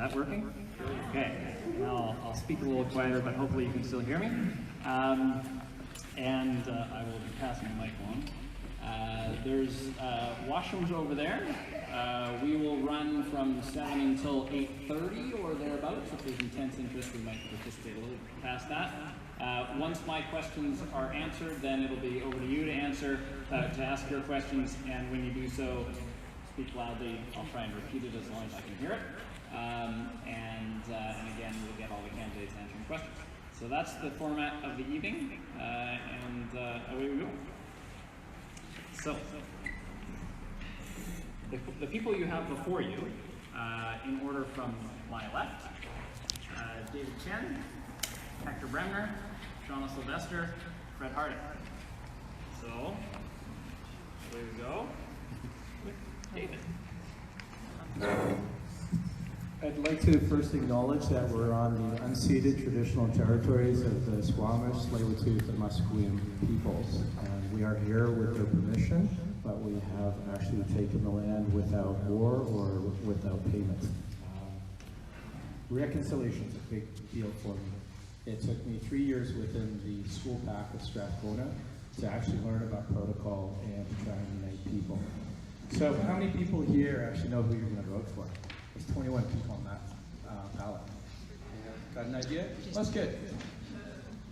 that working? Okay, I'll speak a little quieter, but hopefully you can still hear me. I will be passing the mic along. There's washrooms over there. We will run from 7 until 8:30 or thereabouts. If there's intense interest, we might participate a little past that. Once my questions are answered, then it'll be over to you to ask your questions, and when you do so, speak loudly. I'll try and repeat it as long as I can hear it. And again, we'll get all the candidates answering questions. So that's the format of the evening, and away we go. So, the people you have before you, in order from my left, David Chen, Hector Bremner, Shauna Sylvester, Fred Harding. So, away we go with David. I'd like to first acknowledge that we're on the unceded traditional territories of the Squamish, Tsleil-Waututh, and Musqueam peoples. And we are here with their permission, but we have actually taken the land without war or without payment. Reconciliation is a big deal for me. It took me 3 years within the school pack of Strathcona to actually learn about protocol and to try and unite people. So how many people here actually know who you're going to vote for? There's 21 people on that ballot. Got an idea? That's good.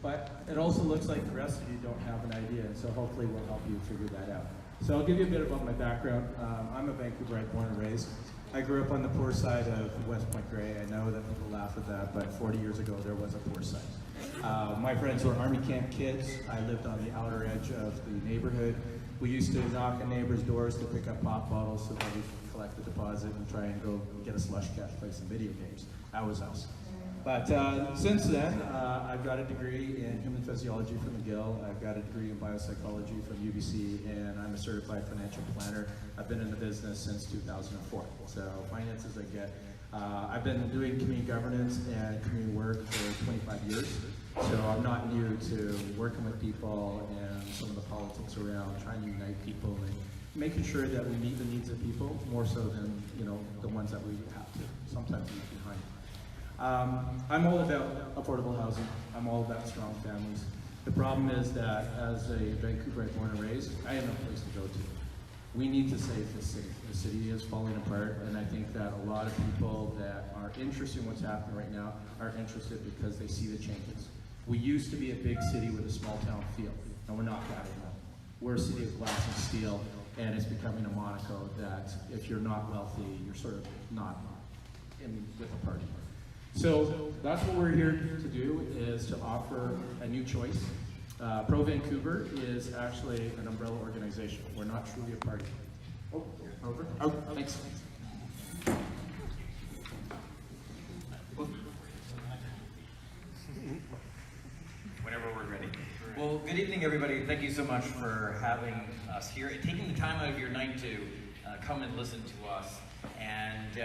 But it also looks like the rest of you don't have an idea, so hopefully we'll help you figure that out. So I'll give you a bit about my background. I'm a Vancouverite, born and raised. I grew up on the poor side of West Point Grey. I know that people laugh at that, but 40 years ago there was a poor side. My friends were Army camp kids. I lived on the outer edge of the neighborhood. We used to knock on neighbors' doors to pick up pop bottles so that we could collect the deposit and try and go get a slush cash, play some video games. That was us. But since then, I've got a degree in human physiology from McGill. I've got a degree in biopsychology from UBC, and I'm a certified financial planner. I've been in the business since 2004. So finances I get. I've been doing community governance and community work for 25 years. So I'm not new to working with people and some of the politics around trying to unite people and making sure that we meet the needs of people more so than the ones that we have to sometimes leave behind. I'm all about affordable housing. I'm all about strong families. The problem is that as a Vancouverite born and raised, I have no place to go to. We need to save this city. The city is falling apart, and I think that a lot of people that are interested in what's happening right now are interested because they see the changes. We used to be a big city with a small town feel, and we're not that anymore. We're a city of glass and steel, and it's becoming a Monaco that if you're not wealthy, you're sort of not with the party. So that's what we're here to do, is to offer a new choice. Pro Vancouver is actually an umbrella organization. We're not truly a party. Oh, over. Oh, thanks. Whenever we're ready. Well, good evening, everybody. Thank you so much for having us here and taking the time out of your night to come and listen to us. And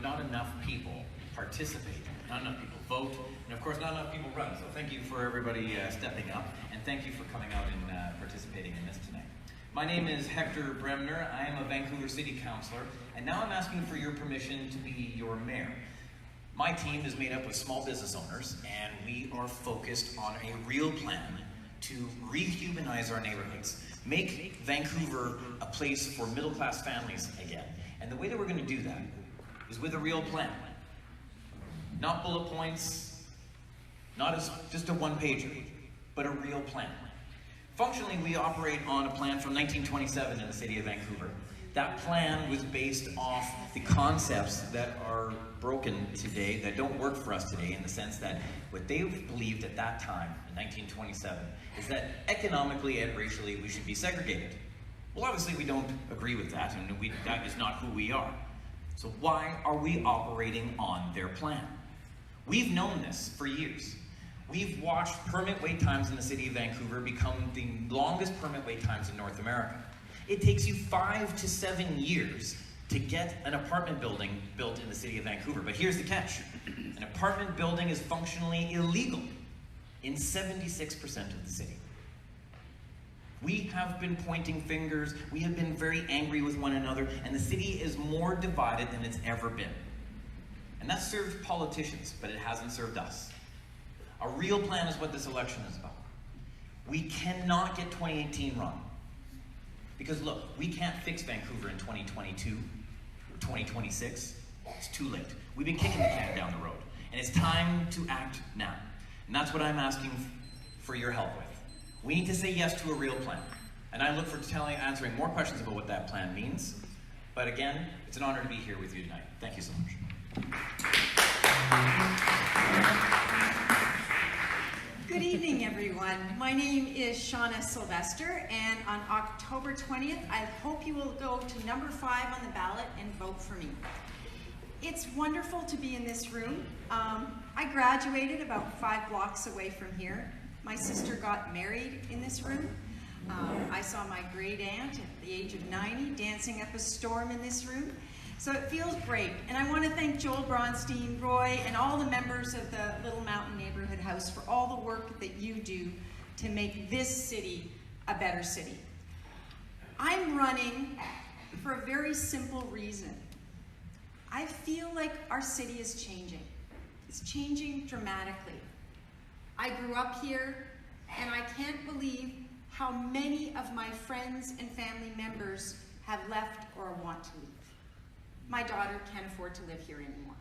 not enough people participate, not enough people vote, and of course not enough people run. So thank you for everybody stepping up, and thank you for coming out and participating in this tonight. My name is Hector Bremner. I am a Vancouver City Councillor, and now I'm asking for your permission to be your mayor. My team is made up of small business owners, and we are focused on a real plan to rehumanize our neighborhoods, make Vancouver a place for middle-class families again. And the way that we're going to do that is with a real plan. Not bullet points, not as just a one-pager, but a real plan. Functionally, we operate on a plan from 1927 in the city of Vancouver. That plan was based off the concepts that are broken today, that don't work for us today, in the sense that what they believed at that time, in 1927, is that economically and racially we should be segregated. Well, obviously we don't agree with that, and that is not who we are. So why are we operating on their plan? We've known this for years. We've watched permit wait times in the city of Vancouver become the longest permit wait times in North America. It takes you 5 to 7 years to get an apartment building built in the city of Vancouver. But here's the catch. An apartment building is functionally illegal in 76% of the city. We have been pointing fingers, we have been very angry with one another, and the city is more divided than it's ever been. And that served politicians, but it hasn't served us. A real plan is what this election is about. We cannot get 2018 wrong. Because look, we can't fix Vancouver in 2022 or 2026. It's too late. We've been kicking the can down the road. And it's time to act now. And that's what I'm asking for your help with. We need to say yes to a real plan. And I look forward to answering more questions about what that plan means. But again, it's an honor to be here with you tonight. Thank you so much. Good evening, everyone. My name is Shauna Sylvester, and on October 20th, I hope you will go to number 5 on the ballot and vote for me. It's wonderful to be in this room. I graduated about 5 blocks away from here. My sister got married in this room. I saw my great aunt at the age of 90 dancing up a storm in this room. So it feels great. And I want to thank Joel Bronstein, Roy, and all the members of the Little Mountain Neighborhood House for all the work that you do to make this city a better city. I'm running for a very simple reason. I feel like our city is changing. It's changing dramatically. I grew up here, and I can't believe how many of my friends and family members have left or want to leave. My daughter can't afford to live here anymore.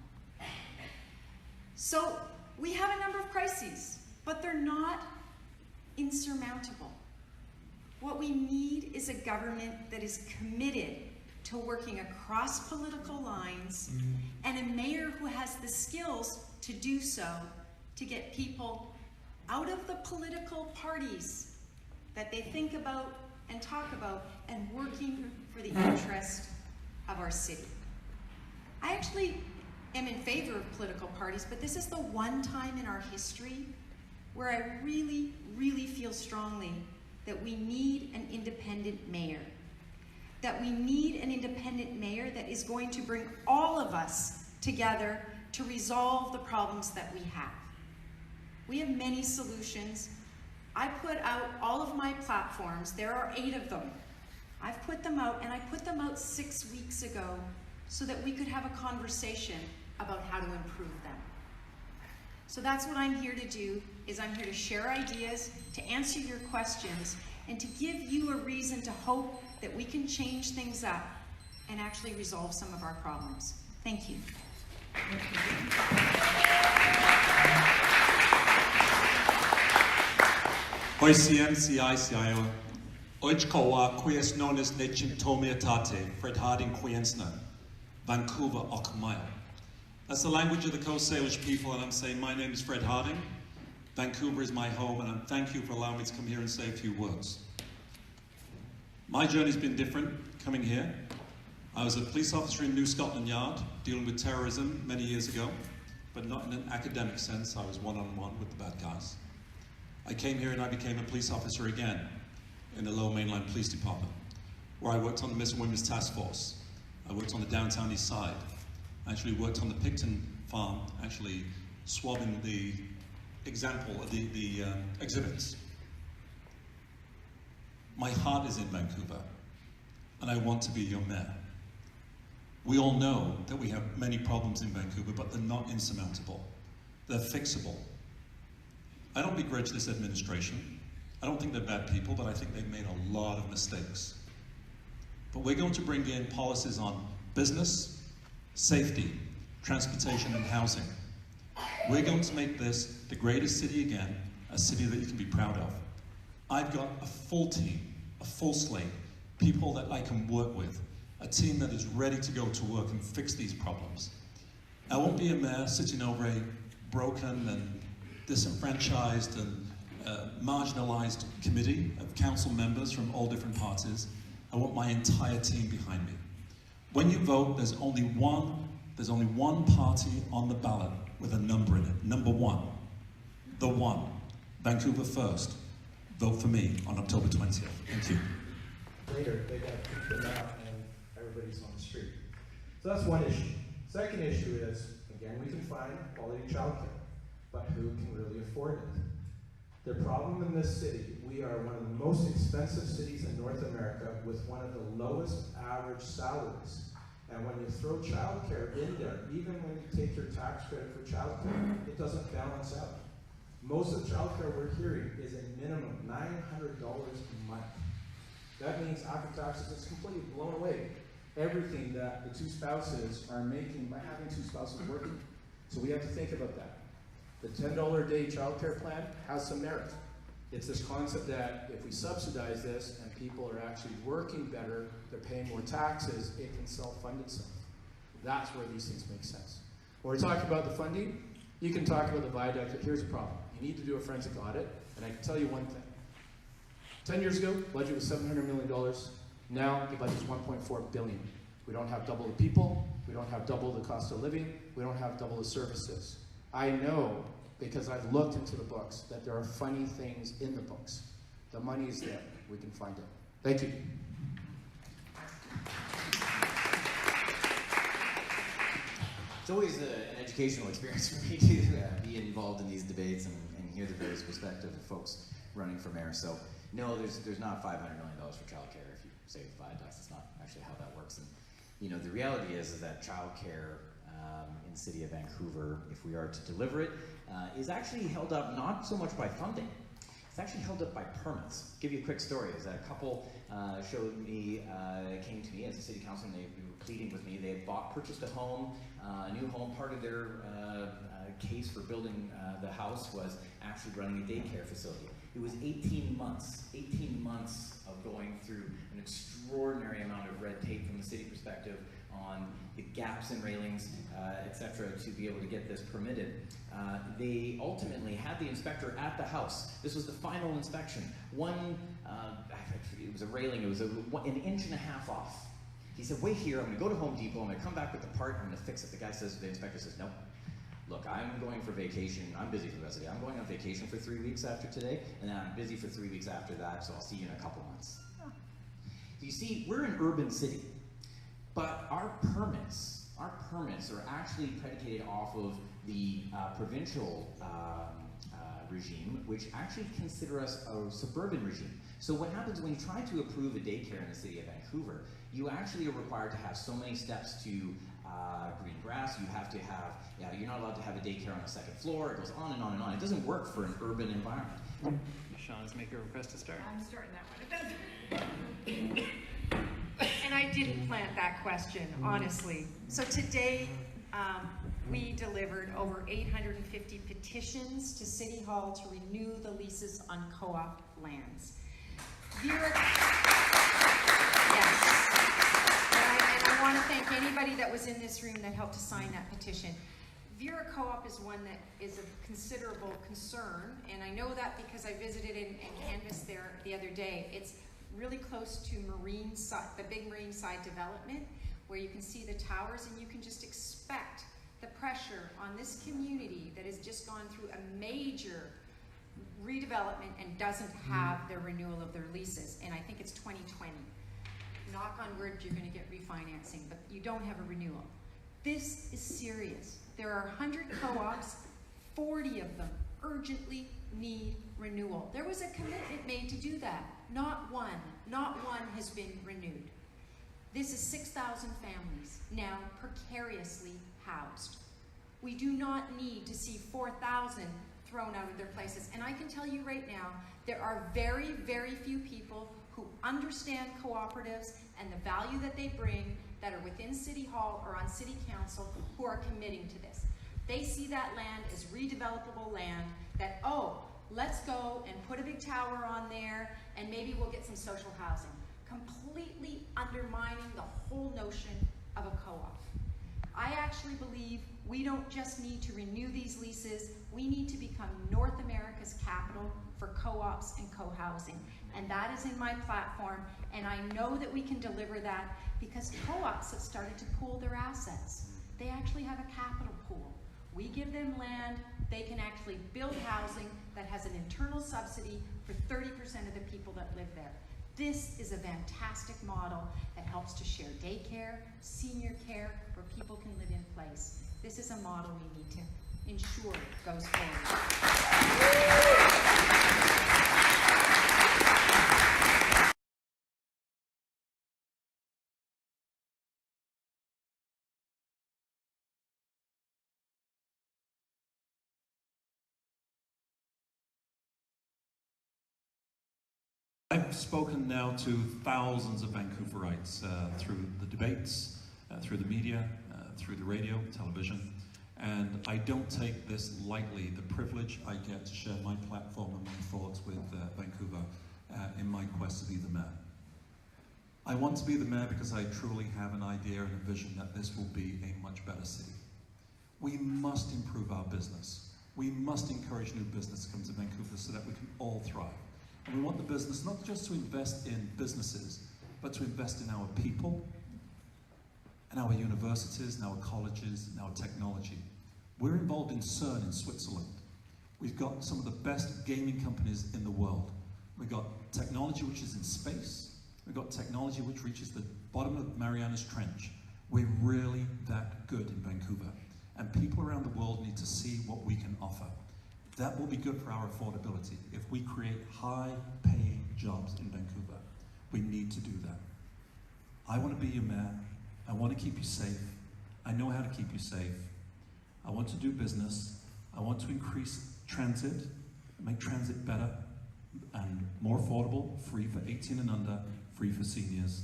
So we have a number of crises, but they're not insurmountable. What we need is a government that is committed to working across political lines and a mayor who has the skills to do so, to get people out of the political parties that they think about and talk about and working for the interest of our city. I actually am in favor of political parties, but this is the one time in our history where I really, really feel strongly that we need an independent mayor. That we need an independent mayor that is going to bring all of us together to resolve the problems that we have. We have many solutions. I put out all of my platforms. There are 8 of them. I've put them out, and I put them out 6 weeks ago so that we could have a conversation about how to improve them. So that's what I'm here to do, is I'm here to share ideas, to answer your questions, and to give you a reason to hope that we can change things up and actually resolve some of our problems. Thank you. OICMCICIO, Oichkawa, Quies Nonis Nechin Tomiatate, Fred Harding Quiensna, Vancouver, Mayoral. That's the language of the Coast Salish people, and I'm saying my name is Fred Harding. Vancouver is my home, and thank you for allowing me to come here and say a few words. My journey's been different coming here. I was a police officer in New Scotland Yard, dealing with terrorism many years ago, but not in an academic sense. I was one-on-one with the bad guys. I came here and I became a police officer again in the Lower Mainland Police Department, where I worked on the Missing Women's Task Force. I worked on the downtown east side. I actually worked on the Picton farm, actually swabbing the example of the exhibits. My heart is in Vancouver, and I want to be your mayor. We all know that we have many problems in Vancouver, but they're not insurmountable. They're fixable. I don't begrudge this administration. I don't think they're bad people, but I think they've made a lot of mistakes. But we're going to bring in policies on business, safety, transportation, and housing. We're going to make this the greatest city again, a city that you can be proud of. I've got a full team, a full slate, people that I can work with, a team that is ready to go to work and fix these problems. I won't be a mayor sitting over a broken and disenfranchised and marginalized committee of council members from all different parties. I want my entire team behind me. When you vote, there's only one party on the ballot with a number in it. Number 1. The 1. Vancouver first. Vote for me on October 20th. Thank you. Later, they got kicked out and everybody's on the street. So that's one issue. Second issue is, again, we can find quality childcare, but who can really afford it? The problem in this city, we are one of the most expensive cities in North America with one of the lowest average salaries. And when you throw childcare in there, even when you take your tax credit for childcare, it doesn't balance out. Most of the childcare we're hearing is a minimum $900 a month. That means after taxes, it's completely blown away everything that the two spouses are making by having two spouses working. So we have to think about that. The $10 a day childcare plan has some merit. It's this concept that if we subsidize this and people are actually working better, they're paying more taxes, it can self-fund itself. That's where these things make sense. When we're talking about the funding, you can talk about the viaduct, but here's the problem. You need to do a forensic audit, and I can tell you one thing. 10 years ago, budget was $700 million. Now, the budget is $1.4 billion. We don't have double the people, we don't have double the cost of living, we don't have double the services. I know, because I've looked into the books, that there are funny things in the books. The money is there, we can find it. Thank you. It's always an educational experience for me to be involved in these debates and hear the various perspectives of folks running for mayor. So, no, there's not $500 million for childcare if you save viaducts. That's not actually how that works. And you know, the reality is that childcare in the city of Vancouver, if we are to deliver it, is actually held up not so much by funding. It's actually held up by permits. I'll give you a quick story. Is that a couple came to me as a city councilor, and they were pleading with me. They had purchased a home, a new home. Part of their case for building the house was actually running a daycare facility. It was 18 months of going through an extraordinary amount of red tape from the city perspective on the gaps in railings, etc., to be able to get this permitted. They ultimately had the inspector at the house. This was the final inspection. It was a railing, it was an inch and a half off. He said, wait here, I'm gonna go to Home Depot, I'm gonna come back with the part, I'm gonna fix it. The inspector says, no. Look, I'm going for vacation, I'm busy for the rest of the day. I'm going on vacation for 3 weeks after today, and then I'm busy for 3 weeks after that, so I'll see you in a couple months. You see, we're an urban city, but our permits are actually predicated off of the provincial regime, which actually consider us a suburban regime. So what happens when you try to approve a daycare in the city of Vancouver, you actually are required to have so many steps to green grass. You have to have, you're not allowed to have a daycare on the second floor. It goes on and on and on. It doesn't work for an urban environment. Sean, let's make a request to start. I'm starting that one. And I didn't plant that question, honestly. So today, we delivered over 850 petitions to City Hall to renew the leases on co-op lands. Yes. And I want to thank anybody that was in this room that helped to sign that petition. Vera Co-op is one that is of considerable concern, and I know that because I visited and canvassed there the other day. It's really close to the big marine side development, where you can see the towers, and you can just expect the pressure on this community that has just gone through a major redevelopment and doesn't have their renewal of their leases. And I think it's 2020. Knock on wood, you're going to get refinancing, but you don't have a renewal. This is serious. There are 100 co-ops, 40 of them urgently need renewal. There was a commitment made to do that. Not one has been renewed. This is 6,000 families now precariously housed. We do not need to see 4,000 thrown out of their places. And I can tell you right now, there are very, very few people who understand cooperatives and the value that they bring that are within City Hall or on City Council who are committing to this. They see that land as redevelopable land that, oh, let's go and put a big tower on there and maybe we'll get some social housing. Completely undermining the whole notion of a co-op. I actually believe we don't just need to renew these leases, we need to become North America's capital for co-ops and co-housing. And that is in my platform, and I know that we can deliver that because co-ops have started to pool their assets. They actually have a capital pool. We give them land, they can actually build housing that has an internal subsidy for 30% of the people that live there. This is a fantastic model that helps to share daycare, senior care, where people can live in place. This is a model we need to ensure goes forward. I've spoken now to thousands of Vancouverites through the debates, through the media, through the radio, television, and I don't take this lightly, the privilege I get to share my platform and my thoughts with Vancouver in my quest to be the mayor. I want to be the mayor because I truly have an idea and a vision that this will be a much better city. We must improve our business. We must encourage new business to come to Vancouver so that we can all thrive. And we want the business not just to invest in businesses, but to invest in our people, and our universities, and our colleges, and our technology. We're involved in CERN in Switzerland. We've got some of the best gaming companies in the world. We've got technology which is in space. We've got technology which reaches the bottom of Mariana's Trench. We're really that good in Vancouver. And people around the world need to see what we can offer. That will be good for our affordability. If we create high-paying jobs in Vancouver, we need to do that. I want to be your mayor. I want to keep you safe. I know how to keep you safe. I want to do business. I want to increase transit, make transit better and more affordable, free for 18 and under, free for seniors.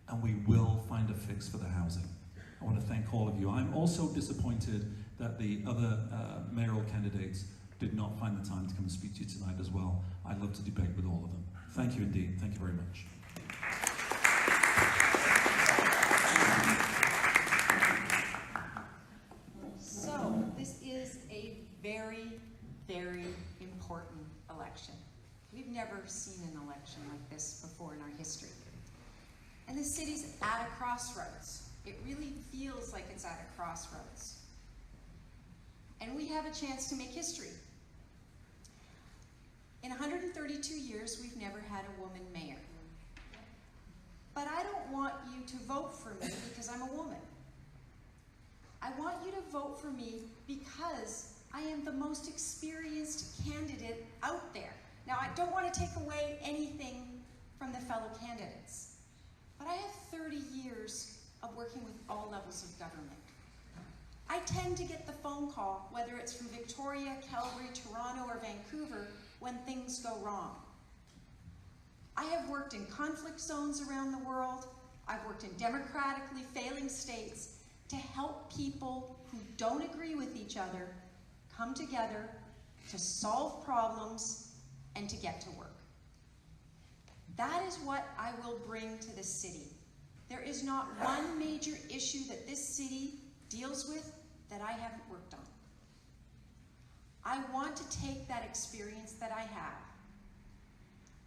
And we will find a fix for the housing. I want to thank all of you. I'm also disappointed that the other mayoral candidates did not find the time to come and speak to you tonight as well. I'd love to debate with all of them. Thank you indeed. Thank you very much. So, this is a very, very important election. We've never seen an election like this before in our history. And the city's at a crossroads. It really feels like it's at a crossroads. And we have a chance to make history. In 132 years, we've never had a woman mayor. But I don't want you to vote for me because I'm a woman. I want you to vote for me because I am the most experienced candidate out there. Now, I don't want to take away anything from the fellow candidates, but I have 30 years of working with all levels of government. I tend to get the phone call, whether it's from Victoria, Calgary, Toronto, or Vancouver, when things go wrong. I have worked in conflict zones around the world. I've worked in democratically failing states to help people who don't agree with each other come together to solve problems and to get to work. That is what I will bring to the city. There is not one major issue that this city deals with that I haven't worked on. I want to take that experience that I have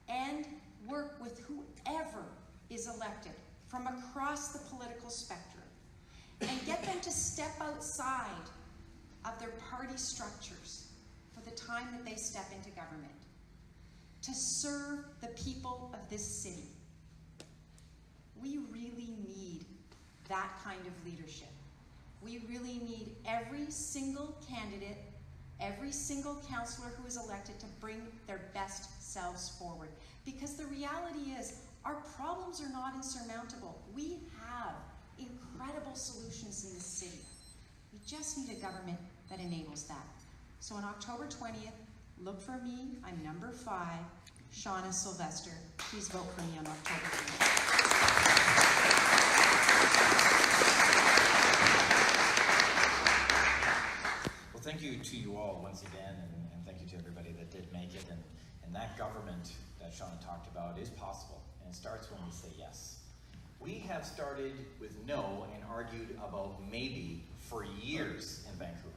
and work with whoever is elected from across the political spectrum and get them to step outside of their party structures for the time that they step into government, to serve the people of this city. We really need that kind of leadership. We really need every single candidate, every single councillor who is elected to bring their best selves forward. Because the reality is, our problems are not insurmountable. We have incredible solutions in this city. We just need a government that enables that. So on October 20th, look for me. I'm number 5, Shauna Sylvester. Please vote for me on October 20th. Well, thank you to you all once again, and thank you to everybody that did make it. And that government that Shauna talked about is possible, and it starts when we say yes. We have started with no and argued about maybe for years in Vancouver.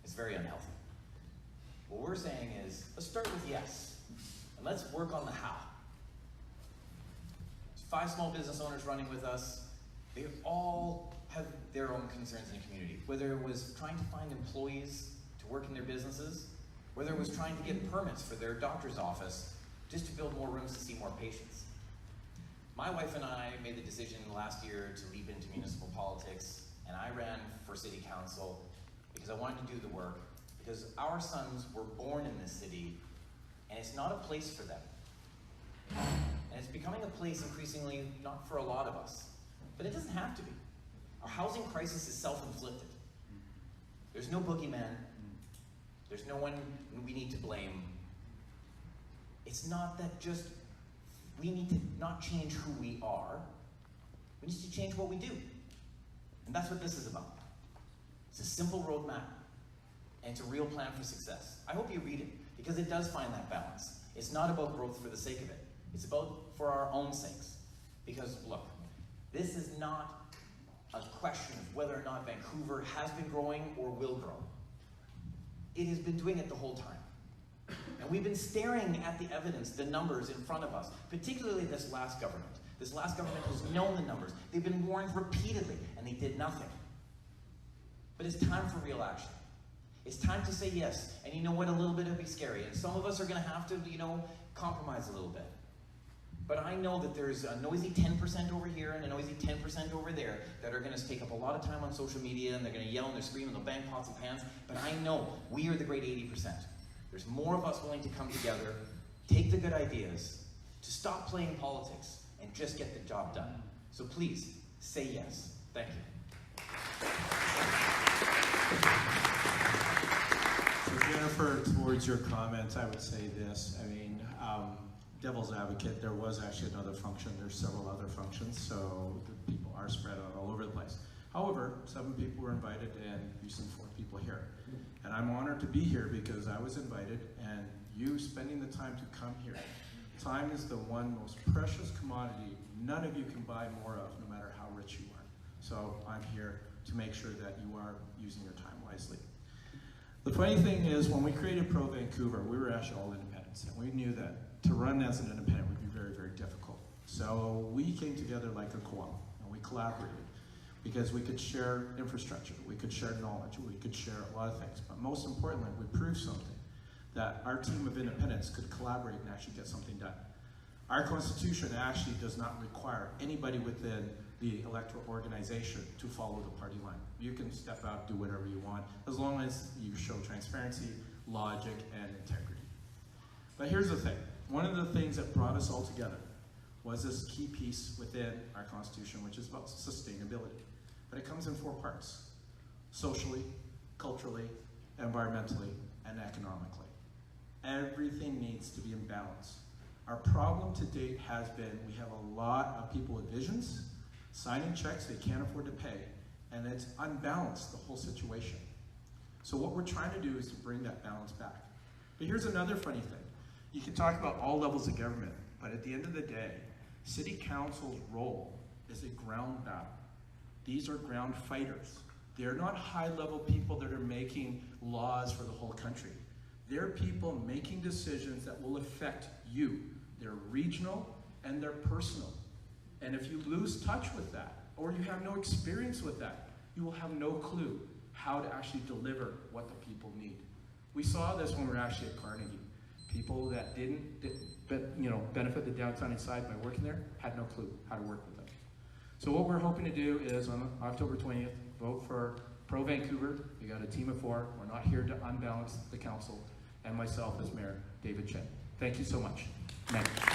It's very unhealthy. What we're saying is, let's start with yes, and let's work on the how. There's 5 small business owners running with us. They all have their own concerns in the community, whether it was trying to find employees to work in their businesses, whether it was trying to get permits for their doctor's office just to build more rooms to see more patients. My wife and I made the decision last year to leap into municipal politics, and I ran for city council because I wanted to do the work, because our sons were born in this city, and it's not a place for them. And it's becoming a place increasingly not for a lot of us, but it doesn't have to be. Our housing crisis is self-inflicted. There's no boogeyman. There's no one we need to blame. It's not that just we need to not change who we are, we need to change what we do. And that's what this is about. It's a simple roadmap, and it's a real plan for success. I hope you read it, because it does find that balance. It's not about growth for the sake of it. It's about for our own sakes. Because, look, this is not a question of whether or not Vancouver has been growing or will grow. It has been doing it the whole time. And we've been staring at the evidence, the numbers in front of us, particularly this last government. This last government has known the numbers. They've been warned repeatedly, and they did nothing. But it's time for real action. It's time to say yes. And you know what? A little bit will be scary. And some of us are going to have to, compromise a little bit. But I know that there's a noisy 10% over here and a noisy 10% over there that are going to take up a lot of time on social media, and they're going to yell and they're screaming, they'll bang pots and pans. But I know we are the great 80%. There's more of us willing to come together, take the good ideas, to stop playing politics, and just get the job done. So please, say yes. Thank you. So Jennifer, towards your comments, I would say this. Devil's advocate, there was actually another function. There's several other functions, so the people are spread out all over the place. However, 7 people were invited, and you see 4 people here. And I'm honored to be here because I was invited, and you spending the time to come here. Time is the one most precious commodity none of you can buy more of, no matter how rich you are. So I'm here to make sure that you are using your time wisely. The funny thing is, when we created Pro Vancouver, we were actually all independents, and we knew that to run as an independent would be very, very difficult. So we came together like a co-op, and we collaborated because we could share infrastructure, we could share knowledge, we could share a lot of things. But most importantly, we proved something, that our team of independents could collaborate and actually get something done. Our Constitution actually does not require anybody within the electoral organization to follow the party line. You can step out, do whatever you want, as long as you show transparency, logic, and integrity. But here's the thing. One of the things that brought us all together was this key piece within our Constitution, which is about sustainability. But it comes in 4 parts: socially, culturally, environmentally, and economically. Everything needs to be in balance. Our problem to date has been we have a lot of people with visions, signing checks they can't afford to pay, and it's unbalanced, the whole situation. So what we're trying to do is to bring that balance back. But here's another funny thing. You can talk about all levels of government, but at the end of the day, City Council's role is a ground battle. These are ground fighters. They're not high-level people that are making laws for the whole country. They're people making decisions that will affect you. They're regional and they're personal. And if you lose touch with that, or you have no experience with that, you will have no clue how to actually deliver what the people need. We saw this when we were actually at Carnegie. People that didn't benefit the downtown side by working there had no clue how to work with them. So what we're hoping to do is on October 20th, vote for Pro Vancouver. We got a team of 4. We're not here to unbalance the council, and myself as mayor, David Chen. Thank you so much. Thank you.